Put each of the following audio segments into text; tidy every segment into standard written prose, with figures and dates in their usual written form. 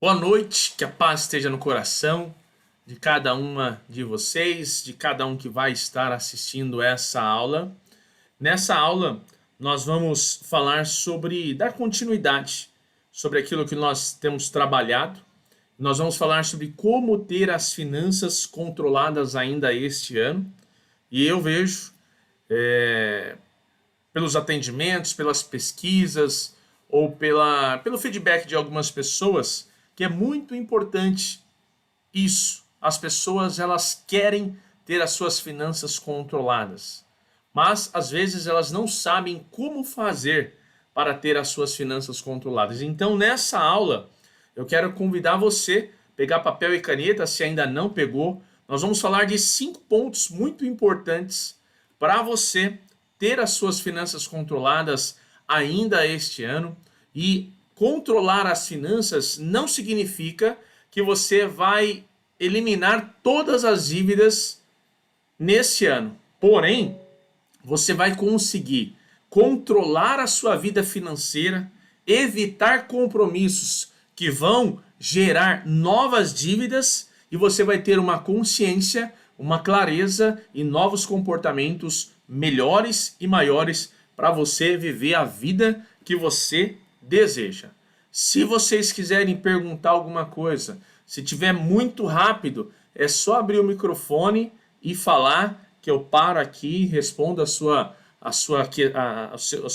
Boa noite, que a paz esteja no coração de cada uma de vocês, de cada um que vai estar assistindo essa aula. Nessa aula, nós vamos falar dar continuidade sobre aquilo que nós temos trabalhado. Nós vamos falar sobre como ter as finanças controladas ainda este ano. E eu vejo, pelos atendimentos, pelas pesquisas ou pelo feedback de algumas pessoas, que é muito importante isso. As pessoas, elas querem ter as suas finanças controladas, mas às vezes elas não sabem como fazer para ter as suas finanças controladas. Então, nessa aula, eu quero convidar você a pegar papel e caneta, se ainda não pegou. Nós vamos falar de 5 pontos muito importantes para você ter as suas finanças controladas ainda este ano. E controlar as finanças não significa que você vai eliminar todas as dívidas nesse ano. Porém, você vai conseguir controlar a sua vida financeira, evitar compromissos que vão gerar novas dívidas e você vai ter uma consciência, uma clareza e novos comportamentos melhores e maiores para você viver a vida que você deseja. Se vocês quiserem perguntar alguma coisa, se tiver muito rápido, é só abrir o microfone e falar que eu paro aqui e respondo a sua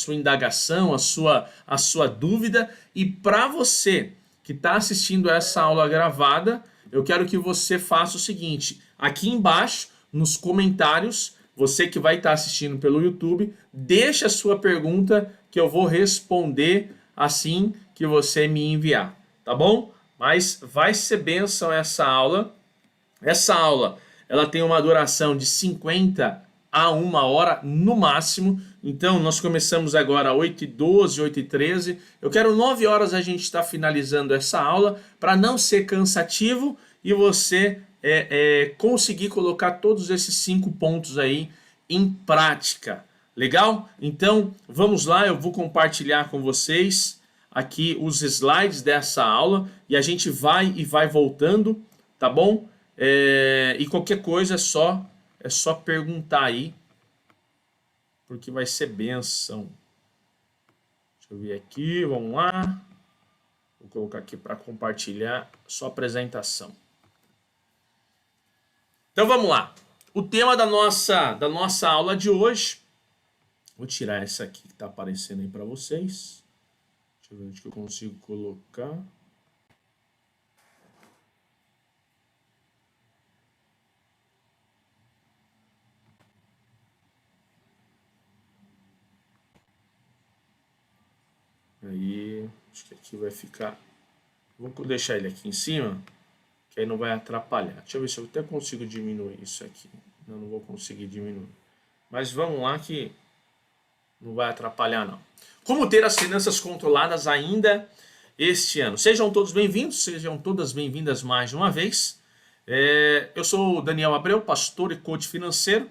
indagação, a sua dúvida. E para você que está assistindo essa aula gravada, eu quero que você faça o seguinte: aqui embaixo, nos comentários, você que vai estar assistindo pelo YouTube, deixa a sua pergunta que eu vou responder assim que você me enviar, tá bom? Mas vai ser bênção essa aula. Essa aula, ela tem uma duração de 50 a 1 hora no máximo. Então, nós começamos agora às 8h12, 8h13. Eu quero 9 horas a gente estar finalizando essa aula para não ser cansativo e você conseguir colocar todos esses 5 pontos aí em prática. Legal? Então, vamos lá, eu vou compartilhar com vocês aqui os slides dessa aula e a gente vai voltando, tá bom? E qualquer coisa é só perguntar aí, porque vai ser benção. Deixa eu ver aqui, vamos lá. Vou colocar aqui para compartilhar sua apresentação. Então vamos lá. O tema da nossa aula de hoje, vou tirar essa aqui que está aparecendo aí para vocês. Deixa eu ver onde que eu consigo colocar. Aí, acho que aqui vai ficar... Vou deixar ele aqui em cima, que aí não vai atrapalhar. Deixa eu ver se eu até consigo diminuir isso aqui. Não vou conseguir diminuir. Mas vamos lá que não vai atrapalhar não. Como ter as finanças controladas ainda este ano? Sejam todos bem-vindos, sejam todas bem-vindas mais uma vez. Eu sou o Daniel Abreu, pastor e coach financeiro.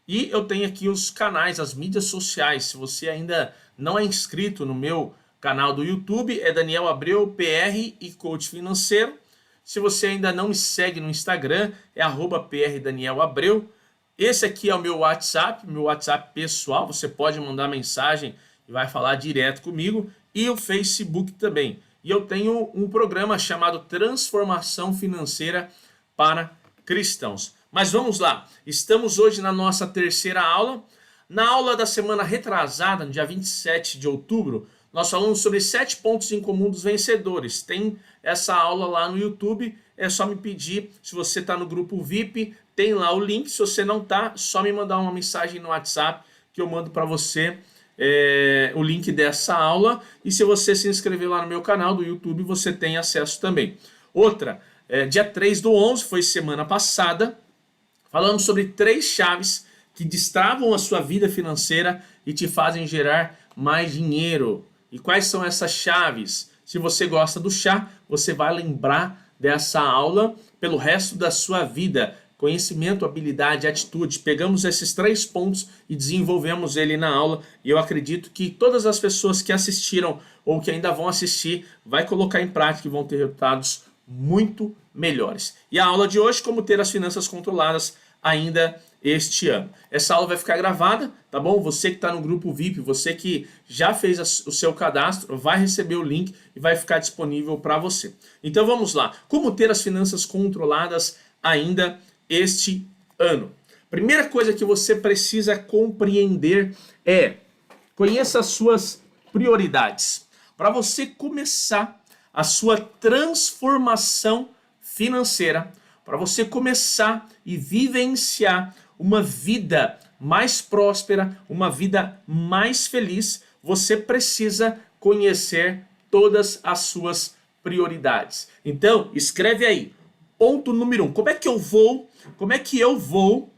E eu tenho aqui os canais, as mídias sociais. Se você ainda não é inscrito no meu canal do YouTube, é Daniel Abreu, PR e coach financeiro. Se você ainda não me segue no Instagram, é @PRDanielAbreu. Esse aqui é o meu WhatsApp pessoal. Você pode mandar mensagem e vai falar direto comigo. E o Facebook também. E eu tenho um programa chamado Transformação Financeira para Cristãos. Mas vamos lá. Estamos hoje na nossa terceira aula. Na aula da semana retrasada, no dia 27 de outubro, nós falamos sobre 7 pontos em comum dos vencedores. Tem essa aula lá no YouTube. É só me pedir, se você está no grupo VIP, tem lá o link. Se você não está, só me mandar uma mensagem no WhatsApp que eu mando para você o link dessa aula. E se você se inscrever lá no meu canal do YouTube, você tem acesso também. Outra, dia 3/11, foi semana passada, falamos sobre 3 chaves que destravam a sua vida financeira e te fazem gerar mais dinheiro. E quais são essas chaves? Se você gosta do chá, você vai lembrar dessa aula pelo resto da sua vida. conhecimento, habilidade, atitude. Pegamos esses 3 pontos e desenvolvemos ele na aula. E eu acredito que todas as pessoas que assistiram ou que ainda vão assistir, vai colocar em prática e vão ter resultados muito melhores. E a aula de hoje, como ter as finanças controladas ainda este ano. Essa aula vai ficar gravada, tá bom? Você que está no grupo VIP, você que já fez o seu cadastro, vai receber o link e vai ficar disponível para você. Então vamos lá. Como ter as finanças controladas ainda este ano? Primeira coisa que você precisa compreender é: conheça as suas prioridades. Para você começar a sua transformação financeira, para você começar e vivenciar uma vida mais próspera, uma vida mais feliz, você precisa conhecer todas as suas prioridades. Então, escreve aí. Ponto número 1. Como é que eu vou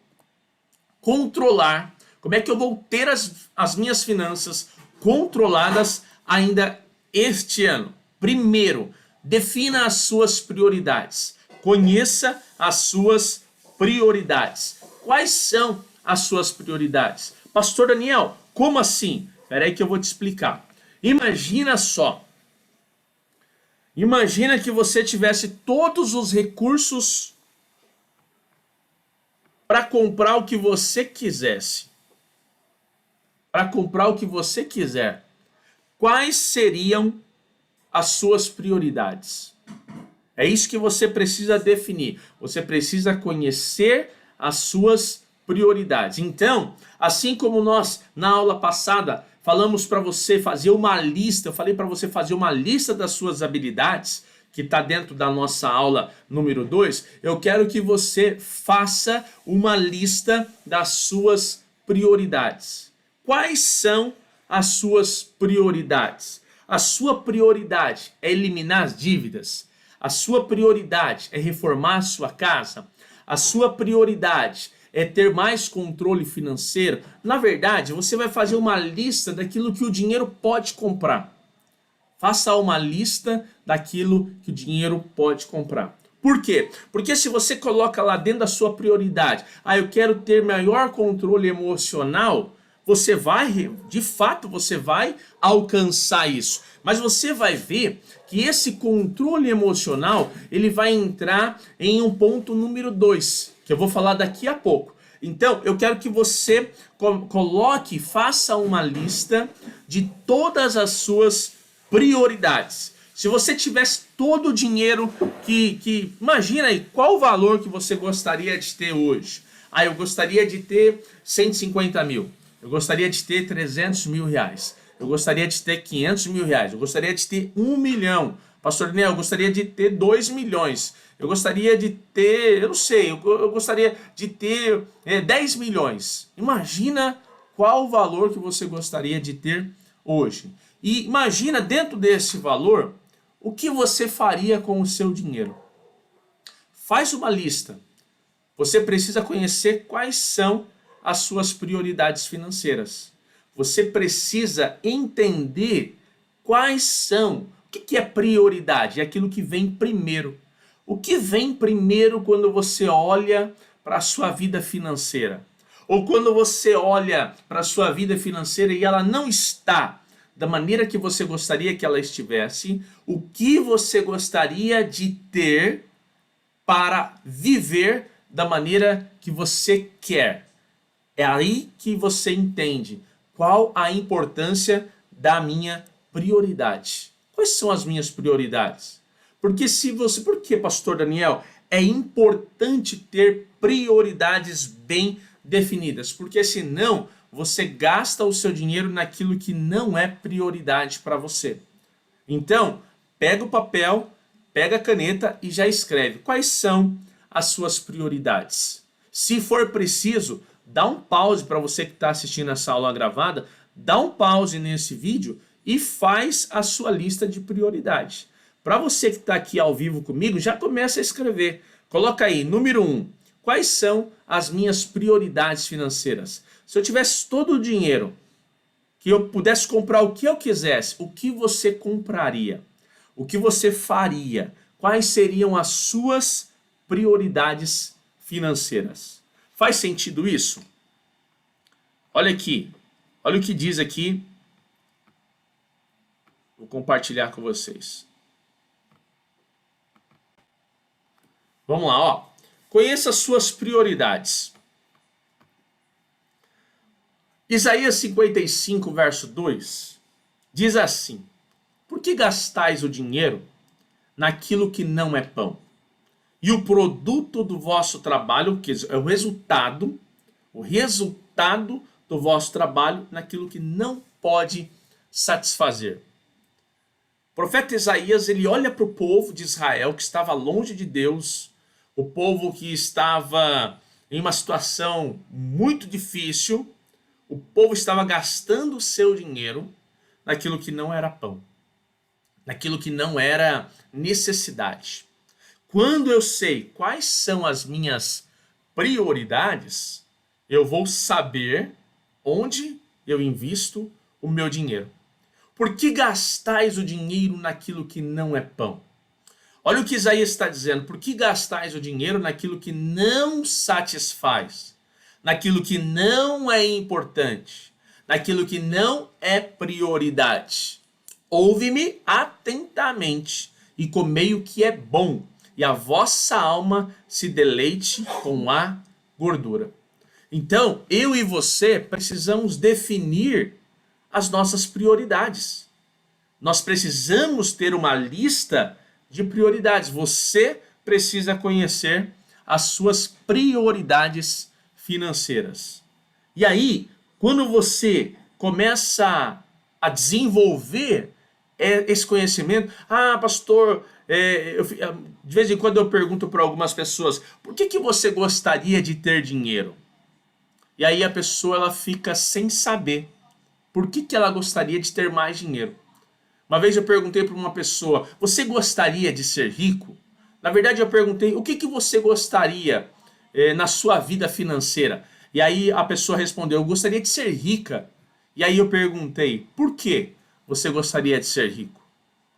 controlar, como é que eu vou ter as minhas finanças controladas ainda este ano? Primeiro, defina as suas prioridades. Conheça as suas prioridades. Quais são as suas prioridades? Pastor Daniel, como assim? Espera aí que eu vou te explicar. Imagina só. Imagina que você tivesse todos os recursos para comprar o que você quisesse. Para comprar o que você quiser. Quais seriam as suas prioridades? É isso que você precisa definir. Você precisa conhecer as suas prioridades. Então, assim como nós na aula passada falamos para você fazer uma lista, eu falei para você fazer uma lista das suas habilidades, que está dentro da nossa aula número 2, eu quero que você faça uma lista das suas prioridades. Quais são as suas prioridades? A sua prioridade é eliminar as dívidas? A sua prioridade é reformar a sua casa? A sua prioridade é ter mais controle financeiro? Na verdade, você vai fazer uma lista daquilo que o dinheiro pode comprar. Faça uma lista daquilo que o dinheiro pode comprar. Por quê? Porque se você coloca lá dentro da sua prioridade, eu quero ter maior controle emocional, você vai, de fato, você vai alcançar isso. Mas você vai ver que esse controle emocional, ele vai entrar em um ponto número 2, que eu vou falar daqui a pouco. Então, eu quero que você coloque, faça uma lista de todas as suas prioridades. Se você tivesse todo o dinheiro imagina aí, qual o valor que você gostaria de ter hoje? Eu gostaria de ter 150 mil. Eu gostaria de ter 300 mil reais. Eu gostaria de ter 500 mil reais. Eu gostaria de ter 1 milhão. Pastor Daniel, eu gostaria de ter 2 milhões. Eu gostaria de ter, eu não sei, eu gostaria de ter 10 milhões. Imagina qual o valor que você gostaria de ter hoje. E imagina dentro desse valor, o que você faria com o seu dinheiro. Faz uma lista. Você precisa conhecer quais são as suas prioridades financeiras. Você precisa entender quais são. O que é prioridade? É aquilo que vem primeiro. O que vem primeiro quando você olha para a sua vida financeira? Ou quando você olha para a sua vida financeira e ela não está da maneira que você gostaria que ela estivesse, o que você gostaria de ter para viver da maneira que você quer? É aí que você entende qual a importância da minha prioridade. Quais são as minhas prioridades? Por que, pastor Daniel, é importante ter prioridades bem definidas? Porque senão você gasta o seu dinheiro naquilo que não é prioridade para você. Então, pega o papel, pega a caneta e já escreve quais são as suas prioridades. Se for preciso, dá um pause para você que está assistindo essa aula gravada, dá um pause nesse vídeo e faz a sua lista de prioridades. Para você que está aqui ao vivo comigo, já começa a escrever. Coloca aí, número 1, quais são as minhas prioridades financeiras? Se eu tivesse todo o dinheiro, que eu pudesse comprar o que eu quisesse, o que você compraria? O que você faria? Quais seriam as suas prioridades financeiras. Faz sentido isso? Olha aqui, olha o que diz aqui. Vou compartilhar com vocês. Vamos lá, ó. Conheça as suas prioridades. Isaías 55, verso 2, diz assim: por que gastais o dinheiro naquilo que não é pão? E o produto do vosso trabalho, que é o resultado do vosso trabalho naquilo que não pode satisfazer. O profeta Isaías, ele olha para o povo de Israel que estava longe de Deus, o povo que estava em uma situação muito difícil, o povo estava gastando o seu dinheiro naquilo que não era pão, naquilo que não era necessidade. Quando eu sei quais são as minhas prioridades, eu vou saber onde eu invisto o meu dinheiro. Por que gastais o dinheiro naquilo que não é pão? Olha o que Isaías está dizendo. Por que gastais o dinheiro naquilo que não satisfaz? Naquilo que não é importante? Naquilo que não é prioridade? Ouve-me atentamente e comei o que é bom, e a vossa alma se deleite com a gordura. Então, eu e você precisamos definir as nossas prioridades. Nós precisamos ter uma lista de prioridades. Você precisa conhecer as suas prioridades financeiras. E aí, quando você começa a desenvolver esse conhecimento, pastor, de vez em quando eu pergunto para algumas pessoas, por que você gostaria de ter dinheiro? E aí a pessoa ela fica sem saber por que ela gostaria de ter mais dinheiro. Uma vez eu perguntei para uma pessoa, você gostaria de ser rico? Na verdade eu perguntei, o que você gostaria na sua vida financeira? E aí a pessoa respondeu, eu gostaria de ser rica. E aí eu perguntei, por que você gostaria de ser rico?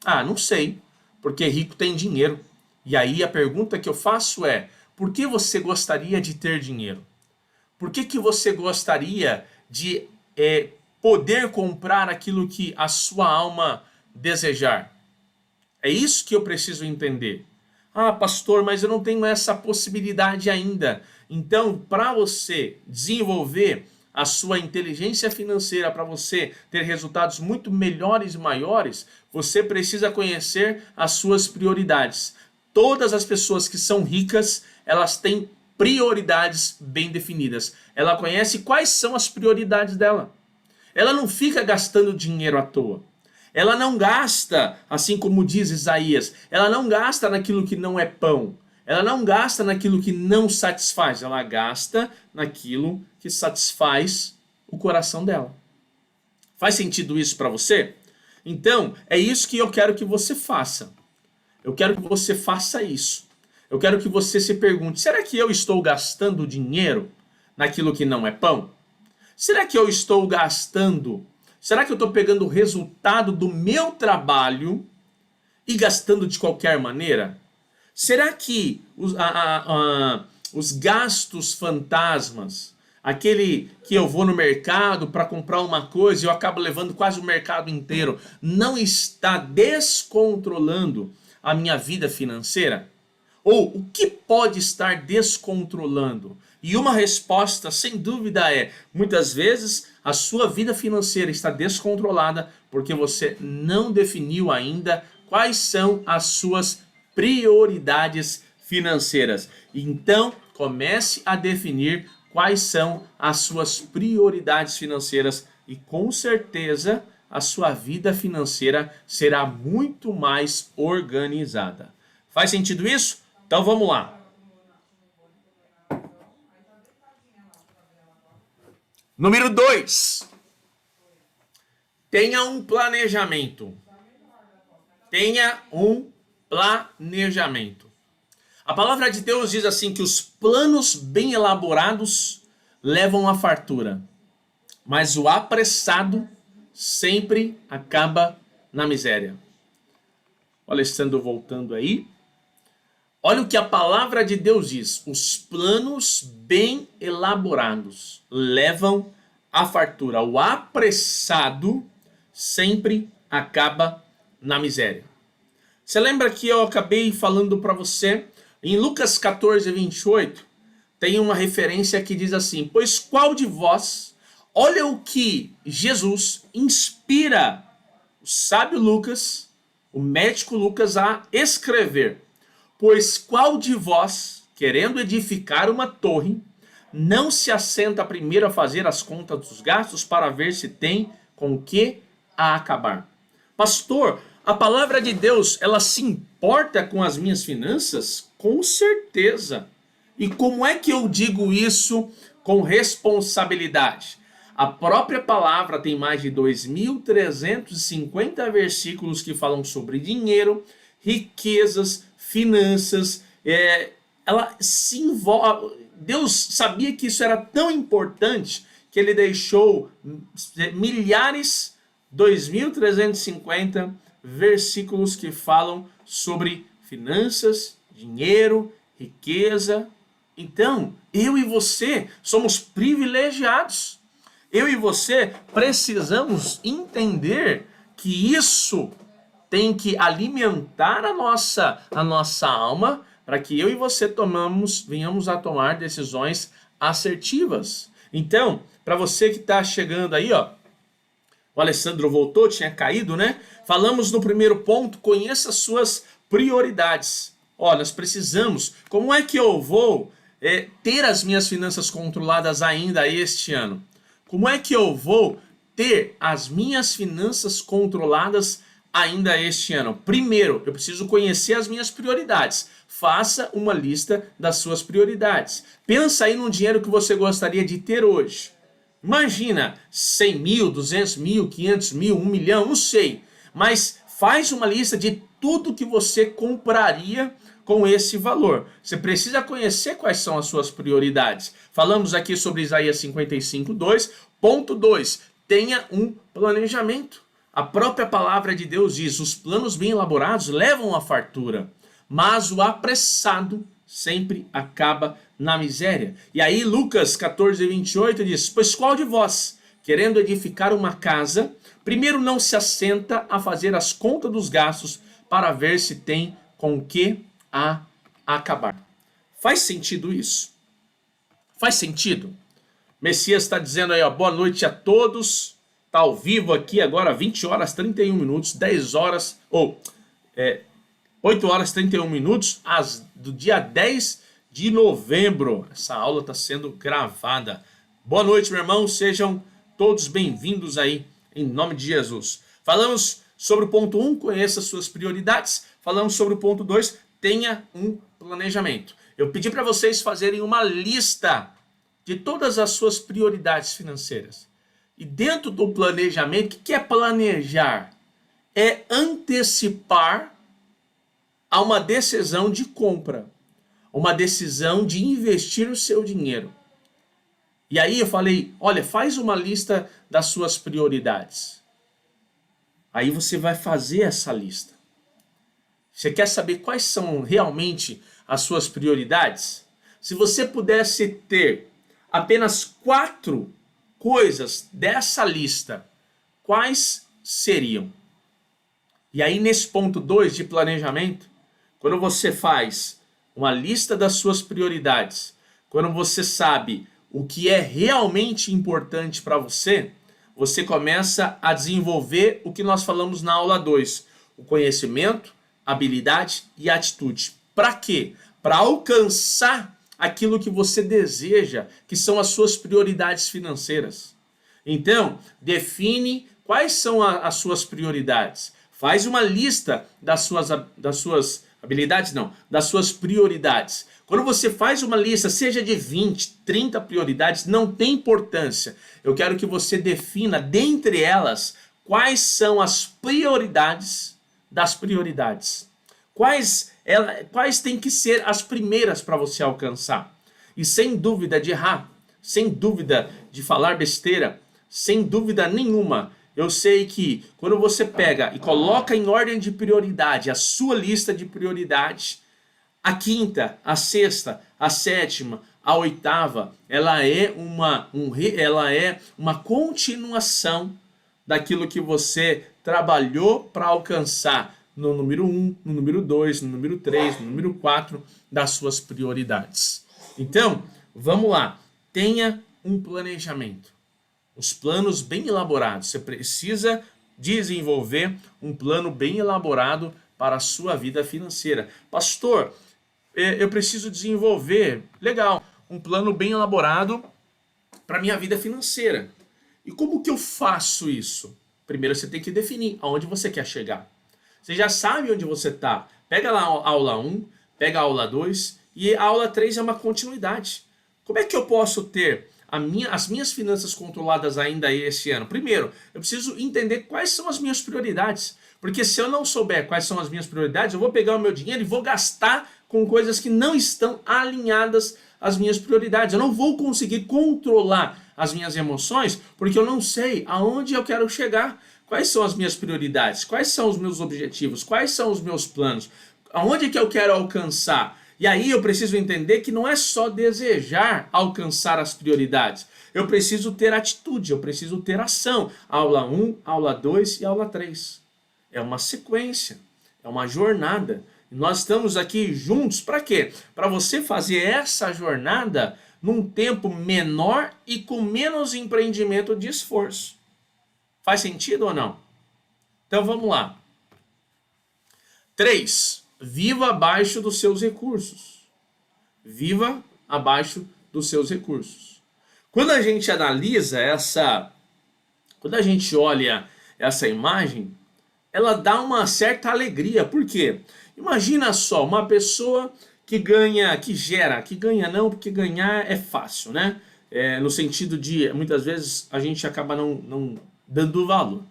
Não sei, porque rico tem dinheiro. E aí a pergunta que eu faço é, por que você gostaria de ter dinheiro? Por que você gostaria de poder comprar aquilo que a sua alma desejar? É isso que eu preciso entender. Pastor, mas eu não tenho essa possibilidade ainda. Então, para você desenvolver a sua inteligência financeira, para você ter resultados muito melhores e maiores, você precisa conhecer as suas prioridades. Todas as pessoas que são ricas, elas têm prioridades bem definidas. Ela conhece quais são as prioridades dela. Ela não fica gastando dinheiro à toa. Ela não gasta, assim como diz Isaías, ela não gasta naquilo que não é pão. Ela não gasta naquilo que não satisfaz. Ela gasta naquilo que satisfaz o coração dela. Faz sentido isso para você? Então, é isso que eu quero que você faça. Eu quero que você faça isso. Eu quero que você se pergunte, será que eu estou gastando dinheiro naquilo que não é pão? Será que eu estou gastando? Será que eu estou pegando o resultado do meu trabalho e gastando de qualquer maneira? Será que os gastos fantasmas, aquele que eu vou no mercado para comprar uma coisa e eu acabo levando quase o mercado inteiro, não está descontrolando a minha vida financeira? Ou o que pode estar descontrolando? E uma resposta, sem dúvida, é: muitas vezes a sua vida financeira está descontrolada porque você não definiu ainda quais são as suas prioridades financeiras. Então, comece a definir quais são as suas prioridades financeiras e com certeza a sua vida financeira será muito mais organizada. Faz sentido isso? Então vamos lá. Número 2. Tenha um planejamento. Tenha um planejamento. A palavra de Deus diz assim que os planos bem elaborados levam à fartura, mas o apressado sempre acaba na miséria. O Alessandro voltando aí. Olha o que a palavra de Deus diz. Os planos bem elaborados levam à fartura. O apressado sempre acaba na miséria. Você lembra que eu acabei falando para você, em Lucas 14, 28, tem uma referência que diz assim: pois qual de vós, olha o que Jesus inspira o sábio Lucas, o médico Lucas, a escrever. Pois qual de vós, querendo edificar uma torre, não se assenta primeiro a fazer as contas dos gastos para ver se tem com que a acabar? Pastor, a palavra de Deus, ela se importa com as minhas finanças? Com certeza. E como é que eu digo isso com responsabilidade? A própria palavra tem mais de 2.350 versículos que falam sobre dinheiro, riquezas, finanças. Ela se envolve. Deus sabia que isso era tão importante que ele deixou milhares, 2.350 versículos que falam sobre finanças, dinheiro, riqueza. Então, eu e você somos privilegiados. Eu e você precisamos entender que isso tem que alimentar a nossa alma para que eu e você venhamos a tomar decisões assertivas. Então, para você que está chegando aí, ó, o Alessandro voltou, tinha caído, né? Falamos no primeiro ponto, conheça suas prioridades. Ó, nós precisamos, como é que eu vou ter as minhas finanças controladas ainda este ano? Como é que eu vou ter as minhas finanças controladas ainda este ano? Primeiro, eu preciso conhecer as minhas prioridades. Faça uma lista das suas prioridades. Pensa aí no dinheiro que você gostaria de ter hoje. Imagina 100 mil, 200 mil, 500 mil, 1 milhão, não sei. Mas faz uma lista de tudo que você compraria com esse valor. Você precisa conhecer quais são as suas prioridades. Falamos aqui sobre Isaías 55:2. Ponto 2. Tenha um planejamento. A própria palavra de Deus diz: os planos bem elaborados levam à fartura, mas o apressado sempre acaba na miséria. E aí Lucas 14:28 diz: pois qual de vós, querendo edificar uma casa, primeiro não se assenta a fazer as contas dos gastos para ver se tem com que a acabar? Faz sentido isso? Faz sentido? Messias está dizendo aí, ó, boa noite a todos. Está ao vivo aqui agora, 20 horas 31 minutos, 10 horas, 8 horas 31 minutos, do dia 10 de novembro. Essa aula está sendo gravada. Boa noite, meu irmão, sejam todos bem-vindos aí, em nome de Jesus. Falamos sobre o ponto 1, conheça suas prioridades. Falamos sobre o ponto 2, tenha um planejamento. Eu pedi para vocês fazerem uma lista de todas as suas prioridades financeiras. E dentro do planejamento, o que é planejar? É antecipar a uma decisão de compra, uma decisão de investir o seu dinheiro. E aí eu falei, olha, faz uma lista das suas prioridades. Aí você vai fazer essa lista. Você quer saber quais são realmente as suas prioridades? Se você pudesse ter apenas 4 coisas dessa lista, quais seriam? E aí nesse ponto 2 de planejamento, quando você faz uma lista das suas prioridades, quando você sabe o que é realmente importante para você, você começa a desenvolver o que nós falamos na aula 2, o conhecimento, habilidade e atitude. Para quê? Para alcançar aquilo que você deseja, que são as suas prioridades financeiras. Então, define quais são as suas prioridades. Faz uma lista das suas habilidades, não, das suas prioridades. Quando você faz uma lista, seja de 20, 30 prioridades, não tem importância. Eu quero que você defina, dentre elas, quais são as prioridades das prioridades. Quais têm que ser as primeiras para você alcançar. E sem dúvida de errar, sem dúvida de falar besteira, sem dúvida nenhuma, eu sei que quando você pega e coloca em ordem de prioridade a sua lista de prioridades, A quinta, a sexta, a sétima, a oitava, ela é uma continuação daquilo que você trabalhou para alcançar no número 1, no número 2, no número 3, no número 4 das suas prioridades. Então, vamos lá. Tenha um planejamento. Os planos bem elaborados. Você precisa desenvolver um plano bem elaborado para a sua vida financeira. Pastor, eu preciso desenvolver, legal, um plano bem elaborado para a minha vida financeira. E como que eu faço isso? Primeiro você tem que definir aonde você quer chegar. Você já sabe onde você está. Pega lá a aula 1, pega a aula 2 e a aula 3 é uma continuidade. Como é que eu posso ter as minhas finanças controladas ainda esse ano? Primeiro, eu preciso entender quais são as minhas prioridades. Porque se eu não souber quais são as minhas prioridades, eu vou pegar o meu dinheiro e vou gastar com coisas que não estão alinhadas às minhas prioridades. Eu não vou conseguir controlar as minhas emoções porque eu não sei aonde eu quero chegar. Quais são as minhas prioridades? Quais são os meus objetivos? Quais são os meus planos? Aonde que eu quero alcançar? E aí eu preciso entender que não é só desejar alcançar as prioridades. Eu preciso ter atitude, eu preciso ter ação. Aula 1, aula 2 e aula 3. É uma sequência, é uma jornada. E nós estamos aqui juntos para quê? Para você fazer essa jornada num tempo menor e com menos empreendimento de esforço. Faz sentido ou não? Então vamos lá. 3. Viva abaixo dos seus recursos. Viva abaixo dos seus recursos. Quando a gente analisa quando a gente olha essa imagem, ela dá uma certa alegria. Por quê? Imagina só, uma pessoa que ganha, porque ganhar é fácil, né? No sentido de, muitas vezes, a gente acaba não dando valor.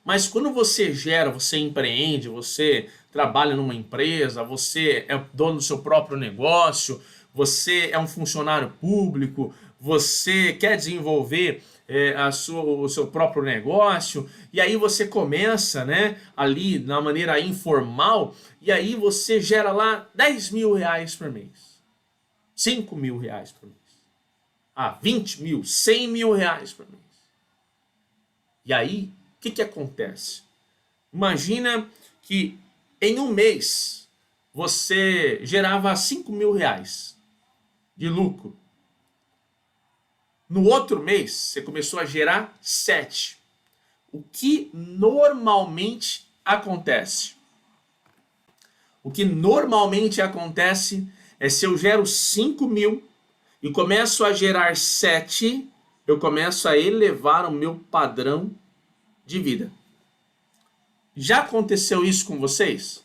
Mas quando você gera, você empreende, você trabalha numa empresa, você é dono do seu próprio negócio, você é um funcionário público, você quer desenvolver o seu próprio negócio, e aí você começa, né, ali na maneira informal, e aí você gera lá 10 mil reais por mês, 5 mil reais por mês, 20 mil, 100 mil reais por mês. E aí, o que acontece? Imagina que em um mês você gerava 5 mil reais de lucro. No outro mês, você começou a gerar 7. O que normalmente acontece? O que normalmente acontece é se eu gero 5 mil e começo a gerar 7, eu começo a elevar o meu padrão de vida. Já aconteceu isso com vocês?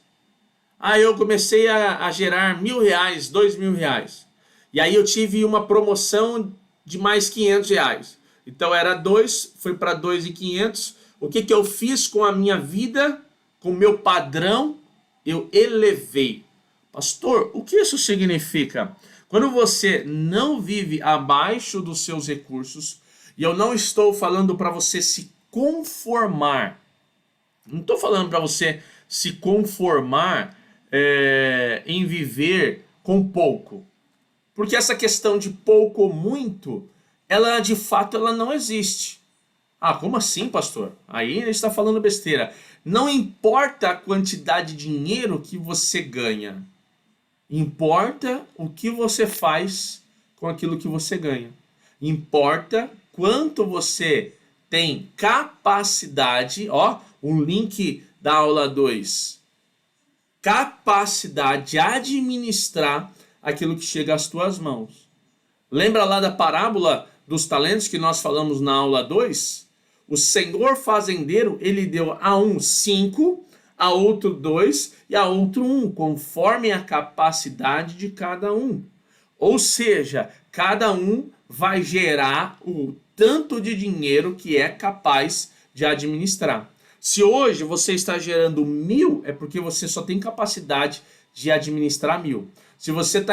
Eu comecei a gerar 1.000 reais, 2.000 reais. E aí eu tive uma promoção de mais 500 reais. Então era 2, foi para 2.500. O que eu fiz com a minha vida, com o meu padrão? Eu elevei. Pastor, o que isso significa? Quando você não vive abaixo dos seus recursos, e eu não estou falando para você se conformar, não estou falando para você se conformar em viver com pouco. Porque essa questão de pouco ou muito, ela de fato ela não existe. Como assim, pastor? Aí ele está falando besteira. Não importa a quantidade de dinheiro que você ganha. Importa o que você faz com aquilo que você ganha. Importa quanto você tem capacidade, um link da aula 2. Capacidade de administrar aquilo que chega às tuas mãos. Lembra lá da parábola dos talentos que nós falamos na aula 2? O senhor fazendeiro, ele deu a um 5, a outro 2 e a outro 1, conforme a capacidade de cada um. Ou seja, cada um vai gerar o tanto de dinheiro que é capaz de administrar. Se hoje você está gerando 1.000, é porque você só tem capacidade de administrar 1.000. Se você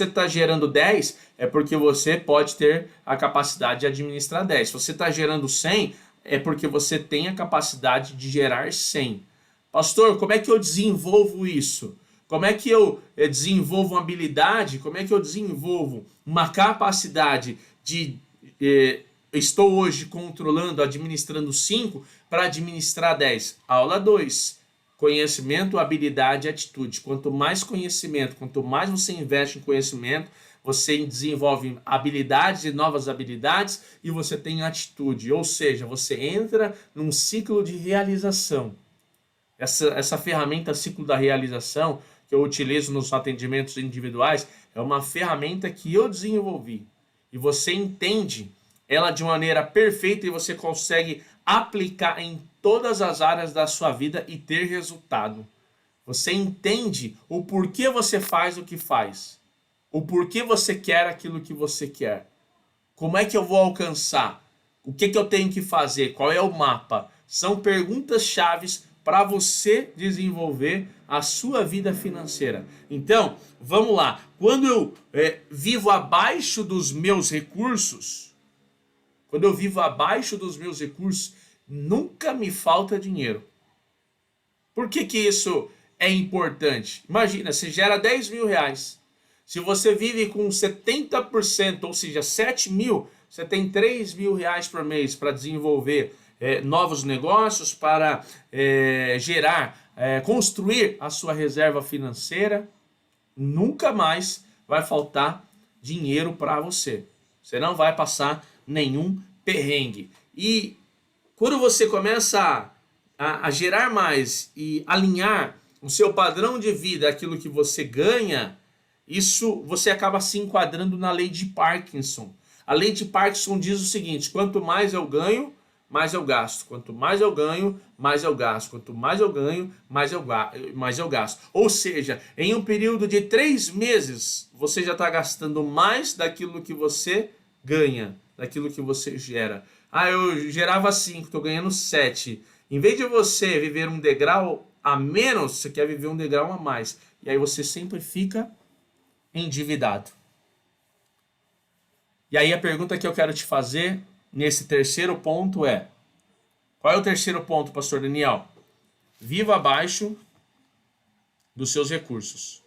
está gerando 10, é porque você pode ter a capacidade de administrar 10. Se você está gerando 100, é porque você tem a capacidade de gerar 100. Pastor, como é que eu desenvolvo isso? Como é que eu desenvolvo uma habilidade? Como é que eu desenvolvo uma capacidade de... estou hoje controlando, administrando 5 para administrar 10. Aula 2. Conhecimento, habilidade e atitude. Quanto mais conhecimento, quanto mais você investe em conhecimento, você desenvolve habilidades e novas habilidades e você tem atitude. Ou seja, você entra num ciclo de realização. Essa ferramenta ciclo da realização que eu utilizo nos atendimentos individuais é uma ferramenta que eu desenvolvi. E você entende ela de maneira perfeita e você consegue aplicar em todas as áreas da sua vida e ter resultado. Você entende o porquê você faz o que faz. O porquê você quer aquilo que você quer. Como é que eu vou alcançar? O que eu tenho que fazer? Qual é o mapa? São perguntas chaves para você desenvolver a sua vida financeira. Então, vamos lá. Quando eu vivo abaixo dos meus recursos, nunca me falta dinheiro. Por que isso é importante? Imagina, você gera 10 mil reais. Se você vive com 70%, ou seja, 7 mil, você tem 3 mil reais por mês para desenvolver novos negócios, para construir a sua reserva financeira. Nunca mais vai faltar dinheiro para você. Você não vai passar nenhum perrengue. E quando você começa a gerar mais e alinhar o seu padrão de vida àquilo que você ganha, isso você acaba se enquadrando na lei de Parkinson. A lei de Parkinson diz o seguinte: quanto mais eu ganho, mais eu gasto. Quanto mais eu ganho, mais eu gasto. Quanto mais eu ganho, mais eu gasto. Ou seja, em um período de 3 meses, você já está gastando mais daquilo que você ganha, daquilo que você gera. Ah, eu gerava 5, estou ganhando 7. Em vez de você viver um degrau a menos, você quer viver um degrau a mais. E aí você sempre fica endividado. E aí a pergunta que eu quero te fazer nesse terceiro ponto é: qual é o terceiro ponto, pastor Daniel? Viva abaixo dos seus recursos.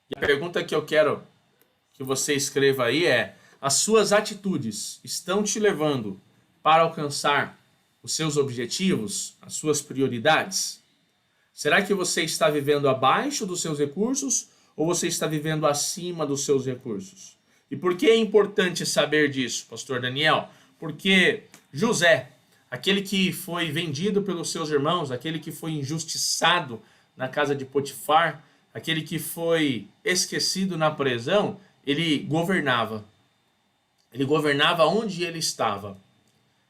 E a pergunta que eu quero que você escreva aí é: as suas atitudes estão te levando para alcançar os seus objetivos, as suas prioridades? Será que você está vivendo abaixo dos seus recursos ou você está vivendo acima dos seus recursos? E por que é importante saber disso, pastor Daniel? Porque José, aquele que foi vendido pelos seus irmãos, aquele que foi injustiçado na casa de Potifar, aquele que foi esquecido na prisão, ele governava. Ele governava onde ele estava.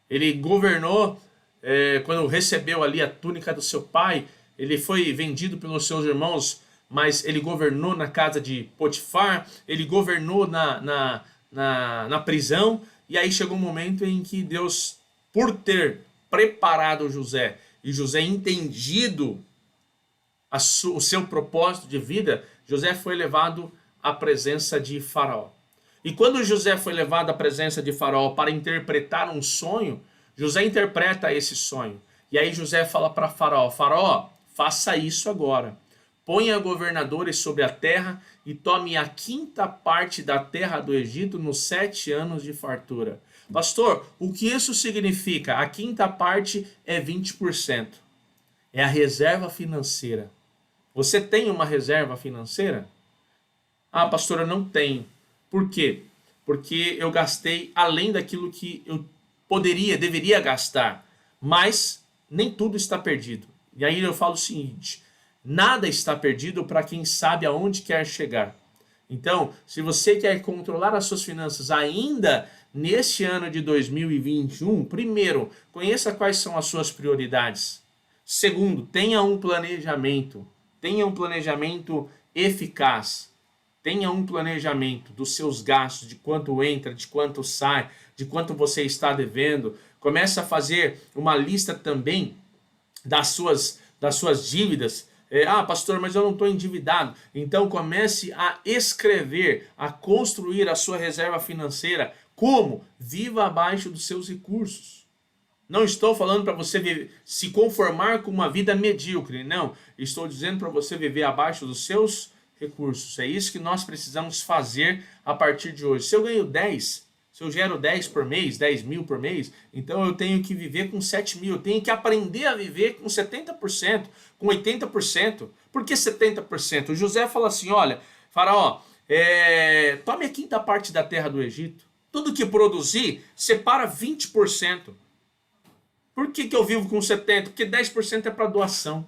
Ele governou quando recebeu ali a túnica do seu pai. Ele foi vendido pelos seus irmãos, mas ele governou na casa de Potifar, ele governou na prisão, e aí chegou um momento em que Deus, por ter preparado José, e José entendido o seu propósito de vida, José foi levado à presença de Faraó. E quando José foi levado à presença de Faraó para interpretar um sonho, José interpreta esse sonho. E aí José fala para Faraó: Faraó, faça isso agora. Ponha governadores sobre a terra e tome a 5ª parte da terra do Egito nos 7 anos de fartura. Pastor, o que isso significa? A 5ª parte é 20%. É a reserva financeira. Você tem uma reserva financeira? Ah, pastor, eu não tenho. Por quê? Porque eu gastei além daquilo que eu deveria gastar. Mas nem tudo está perdido. E aí eu falo o seguinte: nada está perdido para quem sabe aonde quer chegar. Então, se você quer controlar as suas finanças ainda neste ano de 2021, primeiro, conheça quais são as suas prioridades. Segundo, tenha um planejamento. Tenha um planejamento eficaz. Tenha um planejamento dos seus gastos, de quanto entra, de quanto sai, de quanto você está devendo. Comece a fazer uma lista também das suas dívidas. Pastor, mas eu não estou endividado. Então comece a escrever, a construir a sua reserva financeira. Como? Viva abaixo dos seus recursos. Não estou falando para você se conformar com uma vida medíocre, não. Estou dizendo para você viver abaixo dos seus recursos. É isso que nós precisamos fazer a partir de hoje. Se eu ganho 10, se eu gero 10 por mês, 10 mil por mês, então eu tenho que viver com 7 mil. Eu tenho que aprender a viver com 70%, com 80%. Por que 70%? O José fala assim, olha, Faraó, tome a quinta parte da terra do Egito. Tudo que produzir, separa 20%. Por que eu vivo com 70%? Porque 10% é para doação.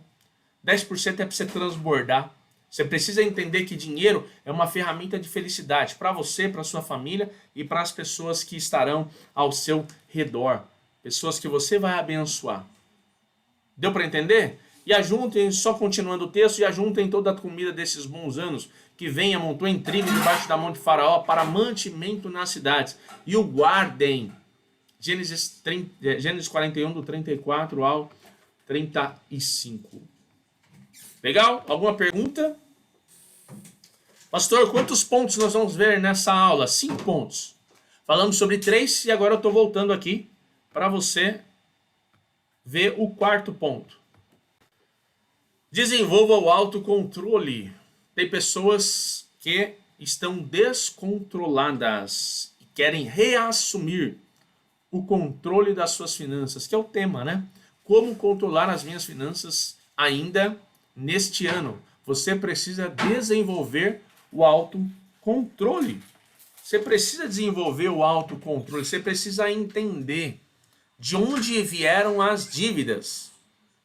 10% é para você transbordar. Você precisa entender que dinheiro é uma ferramenta de felicidade para você, para sua família e para as pessoas que estarão ao seu redor. Pessoas que você vai abençoar. Deu para entender? E ajuntem, só continuando o texto, e ajuntem toda a comida desses bons anos que vem, amontou em trigo debaixo da mão de Faraó para mantimento nas cidades. E o guardem. Gênesis 41, do 34 ao 35. Legal? Alguma pergunta? Pastor, quantos pontos nós vamos ver nessa aula? 5 pontos. Falamos sobre 3 e agora eu estou voltando aqui para você ver o quarto ponto. Desenvolva o autocontrole. Tem pessoas que estão descontroladas e querem reassumir o controle das suas finanças, que é o tema, né? Como controlar as minhas finanças ainda neste ano? Você precisa desenvolver o autocontrole. Você precisa desenvolver o autocontrole. Você precisa entender de onde vieram as dívidas.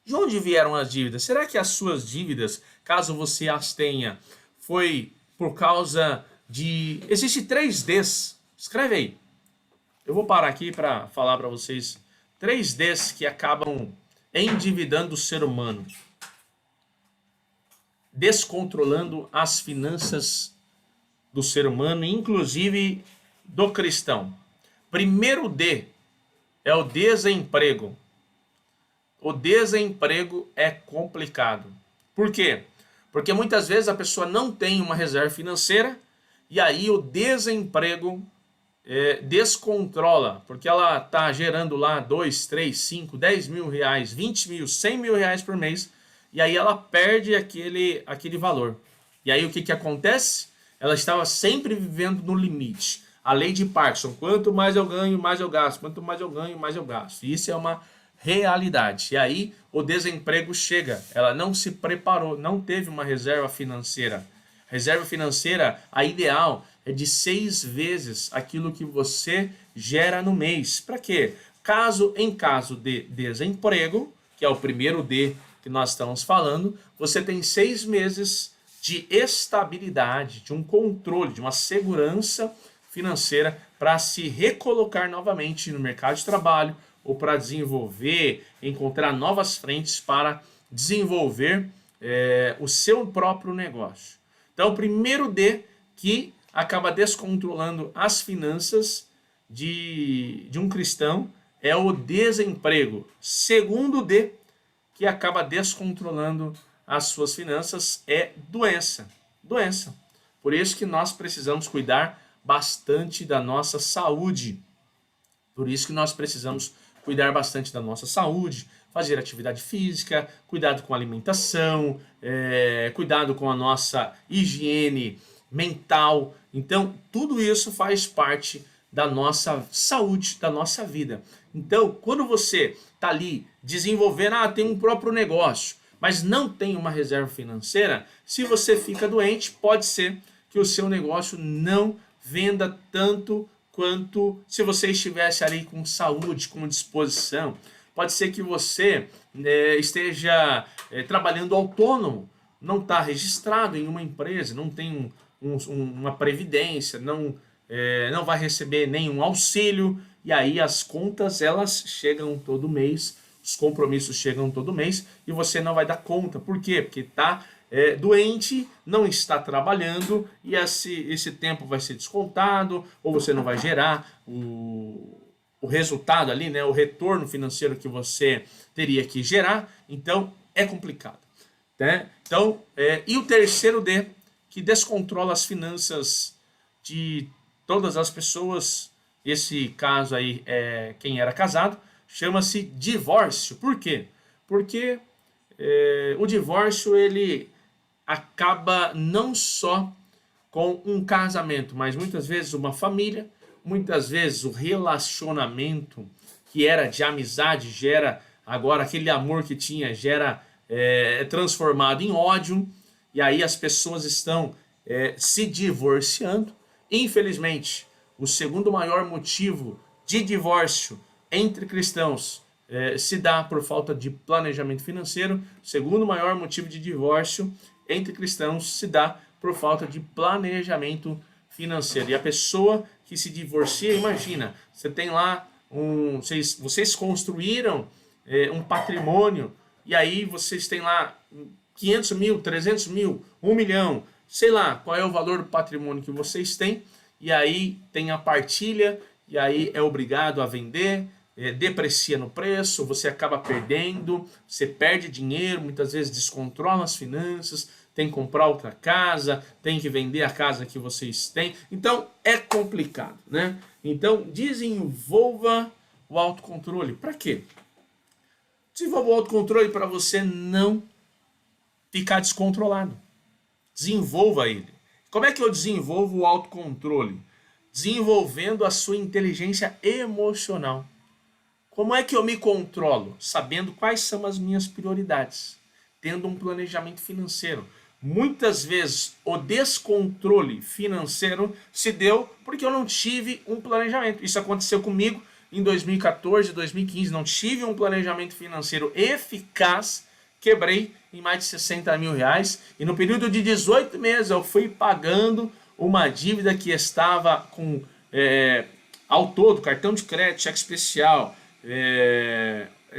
De onde vieram as dívidas? Será que as suas dívidas, caso você as tenha, foi por causa de... Existem 3 Ds. Escreve aí. Eu vou parar aqui para falar para vocês 3 Ds que acabam endividando o ser humano. Descontrolando as finanças do ser humano, inclusive do cristão. Primeiro D é o desemprego. O desemprego é complicado. Por quê? Porque muitas vezes a pessoa não tem uma reserva financeira e aí o desemprego descontrola, porque ela está gerando lá 2, 3, 5, 10 mil reais, 20 mil, 100 mil reais por mês, e aí ela perde aquele valor. E aí o que acontece? Ela estava sempre vivendo no limite. A lei de Parkinson, quanto mais eu ganho, mais eu gasto. Quanto mais eu ganho, mais eu gasto. Isso é uma realidade. E aí o desemprego chega. Ela não se preparou, não teve uma reserva financeira. Reserva financeira, a ideal é de 6 vezes aquilo que você gera no mês. Para quê? Em caso de desemprego, que é o primeiro D que nós estamos falando, você tem 6 meses de estabilidade, de um controle, de uma segurança financeira para se recolocar novamente no mercado de trabalho ou para desenvolver, encontrar novas frentes para desenvolver o seu próprio negócio. Então, o primeiro D que acaba descontrolando as finanças de um cristão é o desemprego. Segundo D que acaba descontrolando as suas finanças é doença. Doença. Por isso que nós precisamos cuidar bastante da nossa saúde. Por isso que nós precisamos cuidar bastante da nossa saúde, fazer atividade física, cuidado com a alimentação, cuidado com a nossa higiene mental. Então, tudo isso faz parte da nossa saúde, da nossa vida. Então, quando você está ali desenvolvendo, tem um próprio negócio, mas não tem uma reserva financeira, se você fica doente, pode ser que o seu negócio não venda tanto quanto se você estivesse ali com saúde, com disposição. Pode ser que você esteja trabalhando autônomo, não está registrado em uma empresa, não tem uma previdência, não vai receber nenhum auxílio, e aí as contas elas chegam todo mês, os compromissos chegam todo mês e você não vai dar conta. Por quê? Porque está doente, não está trabalhando e esse tempo vai ser descontado, ou você não vai gerar o resultado ali, né, o retorno financeiro que você teria que gerar. Então é complicado, né? Então, e o terceiro D, que descontrola as finanças de todas as pessoas, esse caso aí é quem era casado, chama-se divórcio. Por quê? Porque o divórcio ele acaba não só com um casamento, mas muitas vezes uma família, muitas vezes o relacionamento que era de amizade gera agora aquele amor que tinha gera transformado em ódio, e aí as pessoas estão se divorciando. Infelizmente, o segundo maior motivo de divórcio entre cristãos se dá por falta de planejamento financeiro. O segundo maior motivo de divórcio entre cristãos se dá por falta de planejamento financeiro. E a pessoa que se divorcia, imagina, você tem lá vocês construíram um patrimônio, e aí vocês têm lá 500 mil, 300 mil, 1 milhão, sei lá qual é o valor do patrimônio que vocês têm, e aí tem a partilha, e aí é obrigado a vender, deprecia no preço, você acaba perdendo, você perde dinheiro, muitas vezes descontrola as finanças, tem que comprar outra casa, tem que vender a casa que vocês têm. Então é complicado, né? Então desenvolva o autocontrole. Para quê? Desenvolva o autocontrole para você não ficar descontrolado. Desenvolva ele. Como é que eu desenvolvo o autocontrole? Desenvolvendo a sua inteligência emocional. Como é que eu me controlo? Sabendo quais são as minhas prioridades. Tendo um planejamento financeiro. Muitas vezes o descontrole financeiro se deu porque eu não tive um planejamento. Isso aconteceu comigo em 2014, 2015. Não tive um planejamento financeiro eficaz. Quebrei em mais de 60 mil reais. E no período de 18 meses eu fui pagando uma dívida que estava com ao todo, cartão de crédito, cheque especial,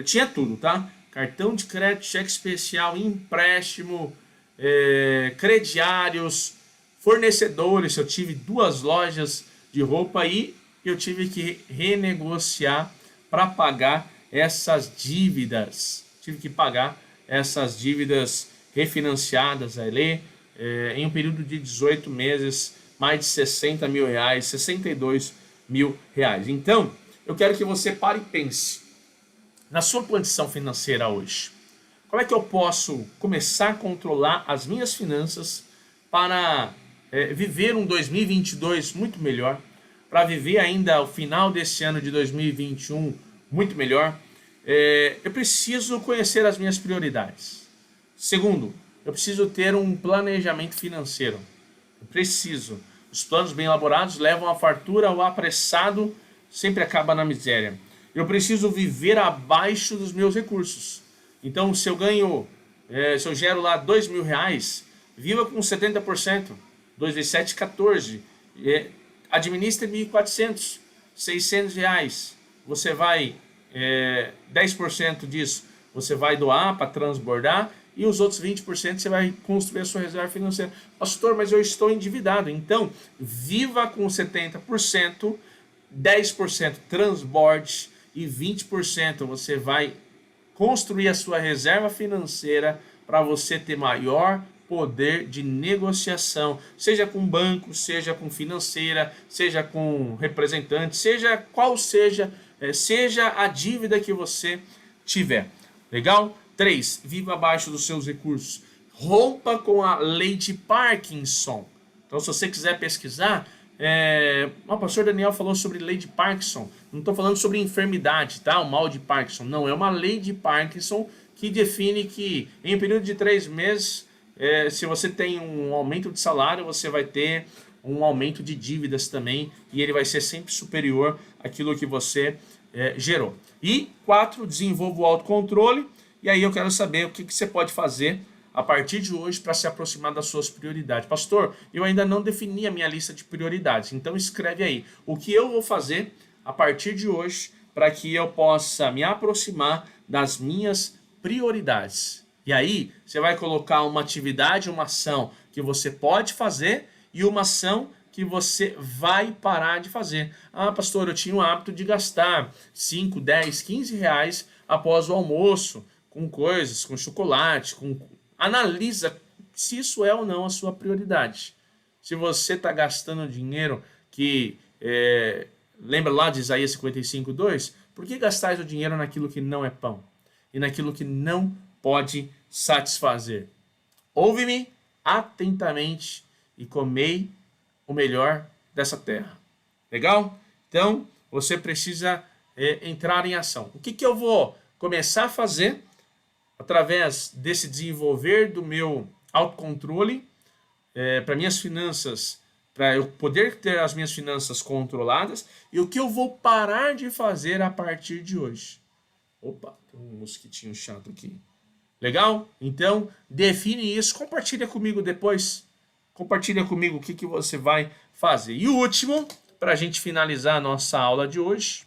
tinha tudo, tá? Cartão de crédito, cheque especial, empréstimo, crediários, fornecedores. Eu tive 2 lojas de roupa e eu tive que renegociar para pagar essas dívidas. Tive que pagar essas dívidas refinanciadas ali, em um período de 18 meses, mais de 60 mil reais, 62 mil reais. Então, eu quero que você pare e pense na sua condição financeira hoje. Como é que eu posso começar a controlar as minhas finanças para viver um 2022 muito melhor, para viver ainda o final desse ano de 2021 muito melhor? Eu preciso conhecer as minhas prioridades. Segundo, eu preciso ter um planejamento financeiro. Eu preciso. Os planos bem elaborados levam à fartura, o apressado sempre acaba na miséria. Eu preciso viver abaixo dos meus recursos. Então, se eu gero lá 2 mil reais, viva com 70%. 2 vezes 7, 14. Administre 1.400, 600 reais. Você vai, 10% disso você vai doar para transbordar, e os outros 20% você vai construir a sua reserva financeira. Pastor, mas eu estou endividado. Então, viva com 70%, 10% transborde e 20% você vai construir a sua reserva financeira para você ter maior poder de negociação, seja com banco, seja com financeira, seja com representante, seja qual seja a dívida que você tiver. Legal? 3. Viva abaixo dos seus recursos. Rompa com a lei de Parkinson. Então, se você quiser pesquisar, o pastor Daniel falou sobre lei de Parkinson. Não estou falando sobre enfermidade, tá? O mal de Parkinson. Não, é uma lei de Parkinson que define que em um período de 3 meses, se você tem um aumento de salário, você vai ter um aumento de dívidas também, e ele vai ser sempre superior àquilo que você gerou. E 4, desenvolva o autocontrole. E aí eu quero saber o que você pode fazer a partir de hoje para se aproximar das suas prioridades. Pastor, eu ainda não defini a minha lista de prioridades, então escreve aí o que eu vou fazer a partir de hoje para que eu possa me aproximar das minhas prioridades. E aí você vai colocar uma atividade, uma ação que você pode fazer e uma ação que você vai parar de fazer. Ah, pastor, eu tinha o hábito de gastar 5, 10, 15 reais após o almoço com coisas, com chocolate, Analisa se isso é ou não a sua prioridade. Se você está gastando dinheiro que... lembra lá de Isaías 55:2? Por que gastais o dinheiro naquilo que não é pão e naquilo que não pode satisfazer? Ouve-me atentamente e comei o melhor dessa terra. Legal? Então, você precisa entrar em ação. O que eu vou começar a fazer através desse desenvolver do meu autocontrole para minhas finanças, para eu poder ter as minhas finanças controladas, e o que eu vou parar de fazer a partir de hoje. Opa, tem um mosquitinho chato aqui. Legal? Então, define isso, compartilha comigo depois. Compartilha comigo o que você vai fazer. E o último, para a gente finalizar a nossa aula de hoje.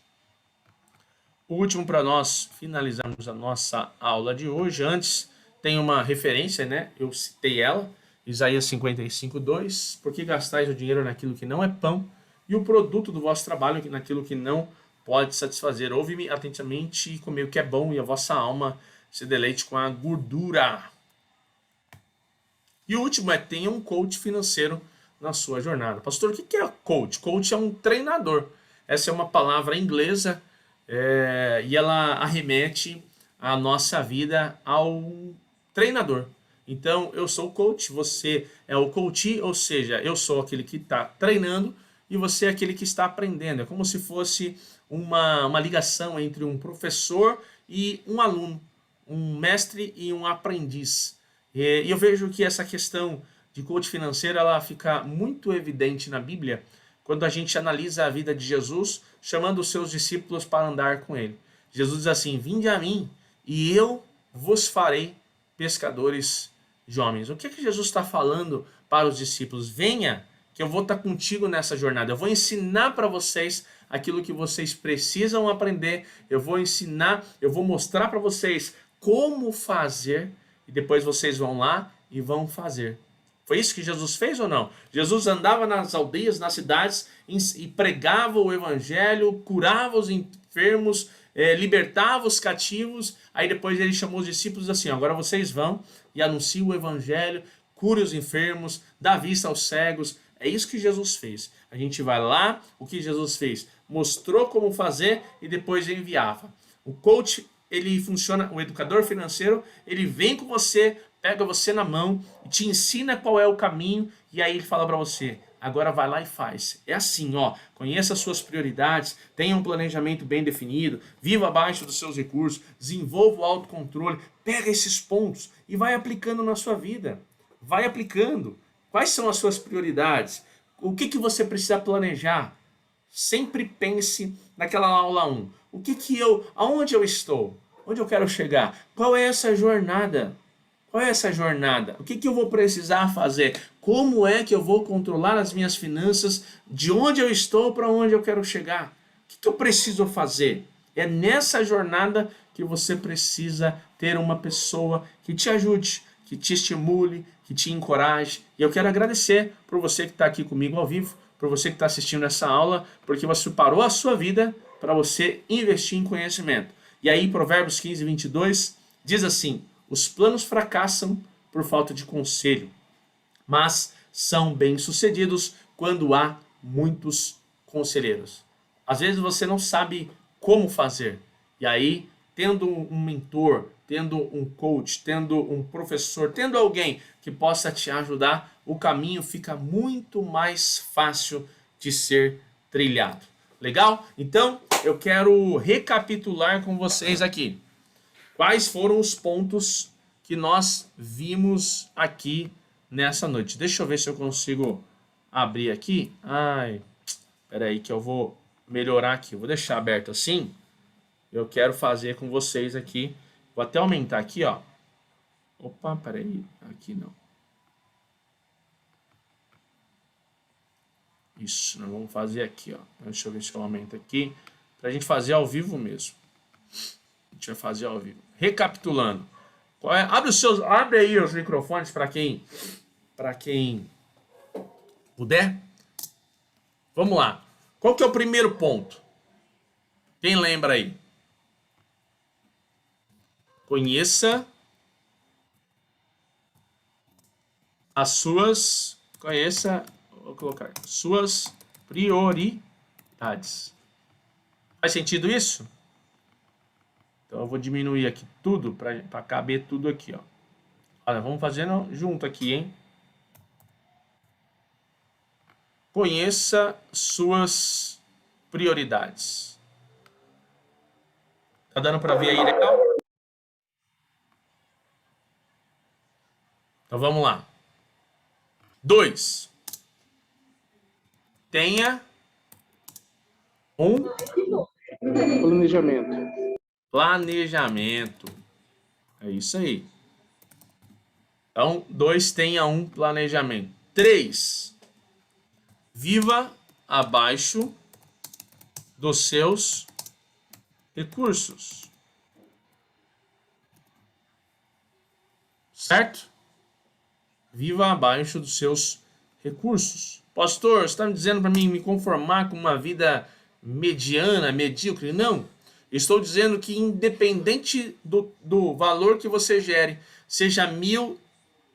O último para nós finalizarmos a nossa aula de hoje. Antes, tem uma referência, né? Eu citei ela. Isaías 55:2. Por que gastais o dinheiro naquilo que não é pão e o produto do vosso trabalho naquilo que não pode satisfazer? Ouve-me atentamente e comei o que é bom, e a vossa alma se deleite com a gordura. E o último tenha um coach financeiro na sua jornada. Pastor, o que é coach? Coach é um treinador. Essa é uma palavra inglesa e ela arremete a nossa vida ao treinador. Então, eu sou o coach, você é o coachee, ou seja, eu sou aquele que está treinando e você é aquele que está aprendendo. É como se fosse uma ligação entre um professor e um aluno, um mestre e um aprendiz. E eu vejo que essa questão de coach financeiro ela fica muito evidente na Bíblia quando a gente analisa a vida de Jesus, chamando os seus discípulos para andar com ele. Jesus diz assim: vinde a mim e eu vos farei pescadores de homens. O que Jesus está falando para os discípulos? Venha, que eu vou estar contigo nessa jornada. Eu vou ensinar para vocês aquilo que vocês precisam aprender. Eu vou ensinar, eu vou mostrar para vocês como fazer e depois vocês vão lá e vão fazer. Foi isso que Jesus fez ou não? Jesus andava nas aldeias, nas cidades e pregava o evangelho, curava os enfermos, libertava os cativos. Aí depois ele chamou os discípulos assim: agora vocês vão e anunciam o evangelho, cure os enfermos, dá vista aos cegos. É isso que Jesus fez. A gente vai lá, o que Jesus fez? Mostrou como fazer e depois enviava. O coach, ele funciona, o educador financeiro, ele vem com você, pega você na mão e te ensina qual é o caminho, e aí ele fala para você: agora vai lá e faz. É assim, ó, conheça as suas prioridades, tenha um planejamento bem definido, viva abaixo dos seus recursos, desenvolva o autocontrole, pega esses pontos e vai aplicando na sua vida. Vai aplicando. Quais são as suas prioridades? O que você precisa planejar? Sempre pense naquela aula 1. Aonde eu estou? Onde eu quero chegar? Qual é essa jornada? Qual é essa jornada? O que eu vou precisar fazer? Como é que eu vou controlar as minhas finanças? De onde eu estou para onde eu quero chegar? O que eu preciso fazer? É nessa jornada que você precisa ter uma pessoa que te ajude, que te estimule, que te encoraje. E eu quero agradecer por você que está aqui comigo ao vivo, por você que está assistindo essa aula, porque você parou a sua vida para você investir em conhecimento. E aí, Provérbios 15:22 diz assim: os planos fracassam por falta de conselho, mas são bem-sucedidos quando há muitos conselheiros. Às vezes você não sabe como fazer. E aí, tendo um mentor, tendo um coach, tendo um professor, tendo alguém que possa te ajudar, o caminho fica muito mais fácil de ser trilhado. Legal? Então, eu quero recapitular com vocês aqui. Quais foram os pontos que nós vimos aqui nessa noite? Deixa eu ver se eu consigo abrir aqui. Peraí que eu vou melhorar aqui. Vou deixar aberto assim. Eu quero fazer com vocês aqui. Vou até aumentar aqui, ó. Opa, peraí. Aqui não. Isso, nós vamos fazer aqui, ó. Deixa eu ver se eu aumento aqui. Pra gente fazer ao vivo mesmo. A gente vai fazer ao vivo. Recapitulando. Abre aí os microfones para quem puder. Vamos lá. Qual que é o primeiro ponto? Quem lembra aí? Conheça vou colocar suas prioridades. Faz sentido isso? Então eu vou diminuir aqui tudo para caber tudo aqui, ó. Olha, vamos fazendo junto aqui, hein? Conheça suas prioridades. Tá dando para ver aí legal? Então vamos lá. 2. Tenha um planejamento. É isso aí. Então, 2, tenha um planejamento. 3, viva abaixo dos seus recursos. Certo? Viva abaixo dos seus recursos. Pastor, você está me dizendo para mim me conformar com uma vida mediana, medíocre? Não. Estou dizendo que independente do valor que você gere, seja 1.000,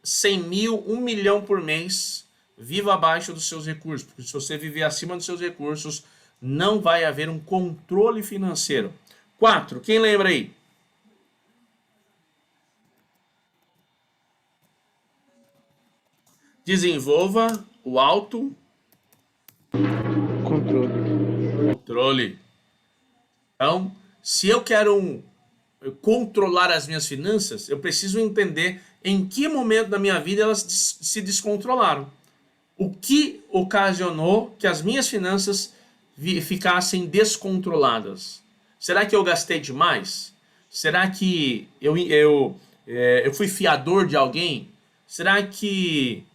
100.000, 1 milhão por mês, viva abaixo dos seus recursos. Porque se você viver acima dos seus recursos, não vai haver um controle financeiro. 4, quem lembra aí? Desenvolva o controle. Então, se eu quero controlar as minhas finanças, eu preciso entender em que momento da minha vida elas se descontrolaram. O que ocasionou que as minhas finanças ficassem descontroladas? Será que eu gastei demais? Será que eu fui fiador de alguém? Será que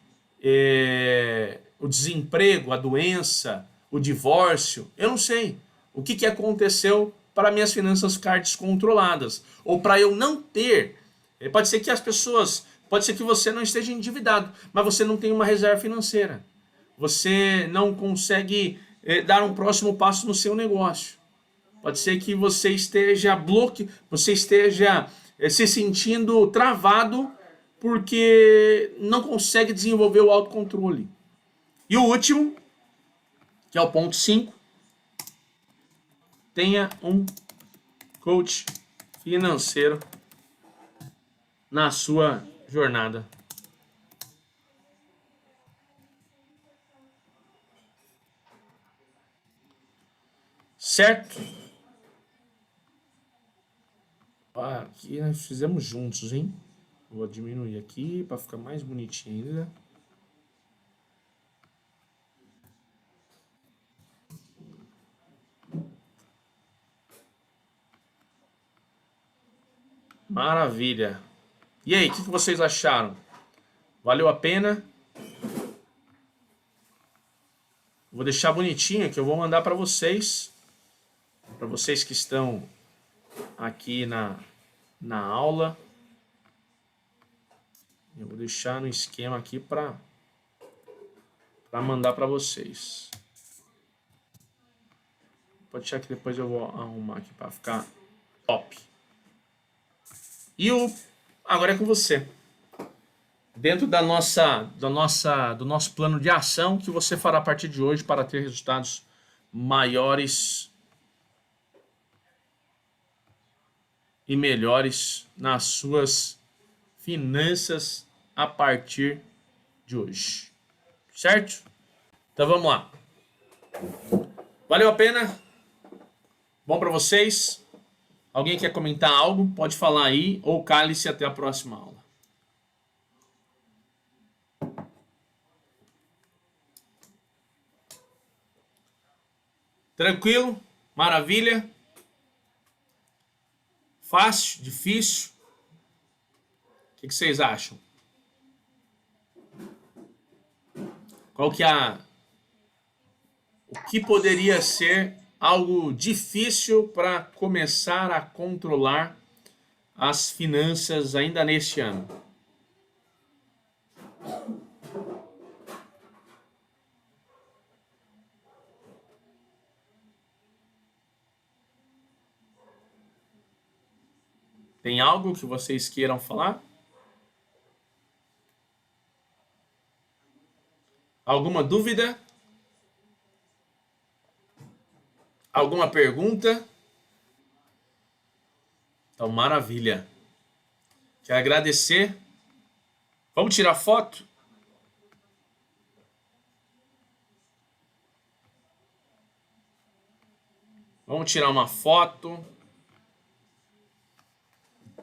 o desemprego, a doença, o divórcio, eu não sei. O que aconteceu para minhas finanças ficar descontroladas? Ou para eu não ter. Pode ser que as pessoas. Pode ser que você não esteja endividado, mas você não tem uma reserva financeira. Você não consegue dar um próximo passo no seu negócio. Pode ser que você esteja você esteja se sentindo travado porque não consegue desenvolver o autocontrole. E o último, que é o ponto 5, tenha um coach financeiro na sua jornada. Certo? Aqui nós fizemos juntos, hein? Vou diminuir aqui para ficar mais bonitinho ainda. Maravilha. E aí, o que vocês acharam? Valeu a pena? Vou deixar bonitinho que eu vou mandar para vocês que estão aqui na aula. Eu vou deixar no esquema aqui para mandar para vocês. Pode deixar que depois eu vou arrumar aqui para ficar top. E agora é com você. Dentro do nosso plano de ação que você fará a partir de hoje para ter resultados maiores e melhores nas suas finanças a partir de hoje. Certo? Então vamos lá. Valeu a pena? Bom para vocês? Alguém quer comentar algo? Pode falar aí ou cale-se até a próxima aula. Tranquilo? Maravilha? Fácil? Difícil? O que vocês acham? Qual que o que poderia ser algo difícil para começar a controlar as finanças ainda neste ano? Tem algo que vocês queiram falar? Alguma dúvida? Alguma pergunta? Então, maravilha. Quero agradecer. Vamos tirar foto? Vamos tirar uma foto.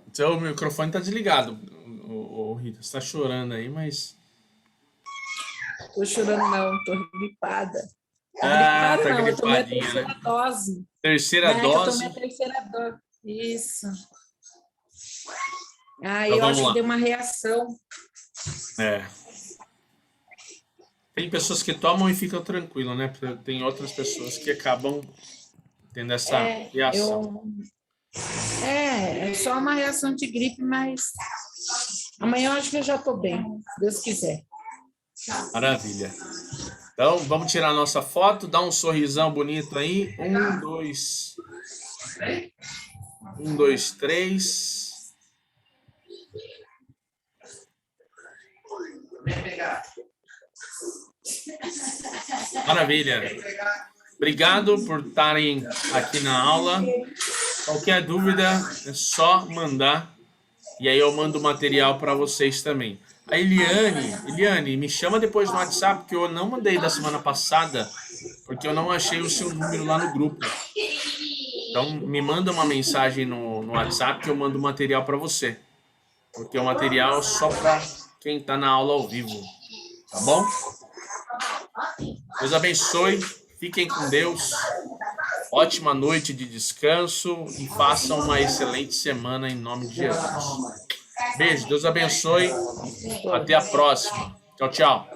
Então, o microfone tá desligado. Ô, Rita, você tá chorando aí, mas... Tô chorando não, tô gripada. Ah, Gripada tá não, eu tomei a gripadinha, né? terceira dose. Terceira Né, que eu tomei dose. a terceira dose. Isso. Então, Eu vamos acho que lá. deu uma reação. É. Tem pessoas que tomam e ficam tranquilas, né? Tem outras pessoas que acabam tendo essa reação. É só uma reação de gripe, mas amanhã eu acho que eu já tô bem, se Deus quiser. Maravilha. Então, vamos tirar a nossa foto, dar um sorrisão bonito aí. 1, 2, 3. Maravilha. Obrigado por estarem aqui na aula. Qualquer dúvida é só mandar. E aí eu mando o material para vocês também. A Eliane, me chama depois no WhatsApp, porque eu não mandei da semana passada, porque eu não achei o seu número lá no grupo. Então, me manda uma mensagem no WhatsApp que eu mando o material para você. Porque o material é só para quem está na aula ao vivo. Tá bom? Deus abençoe. Fiquem com Deus. Ótima noite de descanso e façam uma excelente semana em nome de Jesus. Beijo, Deus abençoe. Até a próxima. Tchau, tchau.